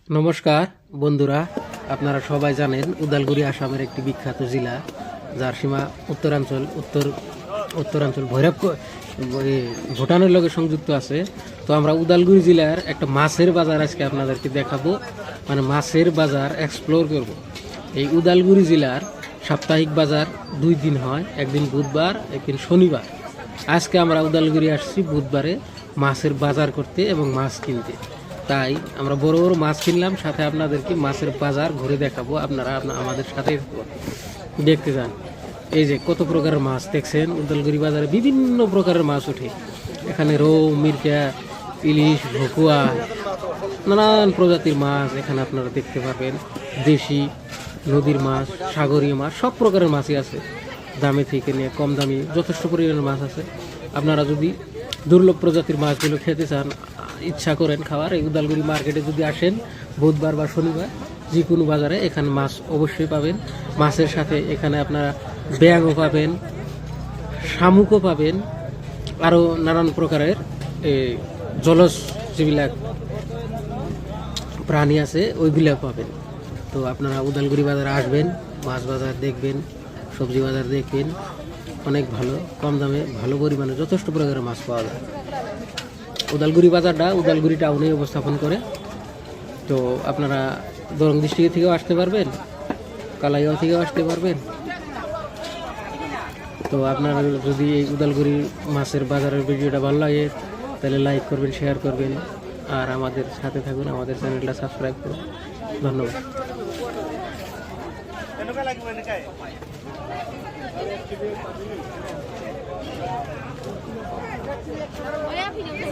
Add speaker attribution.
Speaker 1: নমস্কার বন্ধুরা, আপনারা সবাই জানেন উদালগুড়ি আসামের একটি বিখ্যাত জেলা, যার সীমা উত্তরাঞ্চল ভৈরব ভুটানের লগে সংযুক্ত আছে। তো আমরা উদালগুড়ি জেলার একটা মাছের বাজার আজকে আপনাদেরকে দেখাবো, মানে মাছের বাজার এক্সপ্লোর করব। এই উদালগুড়ি জেলার সাপ্তাহিক বাজার 2 দিন হয়, একদিন বুধবার একদিন শনিবার। আজকে আমরা উদালগুড়ি আসছি বুধবারে মাছের বাজার করতে এবং মাছ কিনতে। তাই আমরা বড় বড় মাছ কিনলাম, সাথে আপনাদেরকে মাছের বাজার ঘুরে দেখাবো। আপনারা আমাদের সাথে দেখতে যান। এই যে কত প্রকারের মাছ দেখছেন, উদালগুড়ি বাজারে বিভিন্ন প্রকারের মাছ ওঠে। এখানে রৌ, মিরকা, ইলিশ, ভকুয়া, নানান প্রজাতির মাছ এখানে আপনারা দেখতে পারবেন। দেশি, নদীর মাছ, সাগরীয় মাছ, সব প্রকারের মাছই আছে। দামে থেকে নিয়ে কম দামি যথেষ্ট পরিমাণের মাছ আছে। আপনারা যদি দুর্লভ প্রজাতির মাছগুলো খেতে চান, ইচ্ছা করেন খাওয়ার, এই উদালগুড়ি মার্কেটে যদি আসেন বুধবার বা শনিবার, যে কোনো বাজারে এখানে মাছ অবশ্যই পাবেন। মাছের সাথে এখানে আপনারা ব্যাঙও পাবেন, শামুকও পাবেন, আরও নানান প্রকারের জলজ যেবিলাক প্রাণী আছে ওইগুলো পাবেন। তো আপনারা উদালগুড়ি বাজারে আসবেন, মাছ বাজার দেখবেন, সবজি বাজার দেখবেন। অনেক ভালো, কম দামে ভালো পরিমাণে যথেষ্ট প্রকারের মাছ পাওয়া যায়। উদালগুড়ি বাজারটা উদালগুড়ি টাউনে অবস্থাপন করে। তো আপনারা দরং ডিস্ট্রিক্ট থেকেও আসতে পারবেন, কালাইগাঁও থেকেও আসতে পারবেন। তো আপনারা যদি এই উদালগুড়ি মাছের বাজারের ভিডিওটা ভালো লাগে তাহলে লাইক করবেন, শেয়ার করবেন, আর আমাদের সাথে থাকুন, আমাদের চ্যানেলটা সাবস্ক্রাইব করুন। ধন্যবাদ।
Speaker 2: Olha a filha.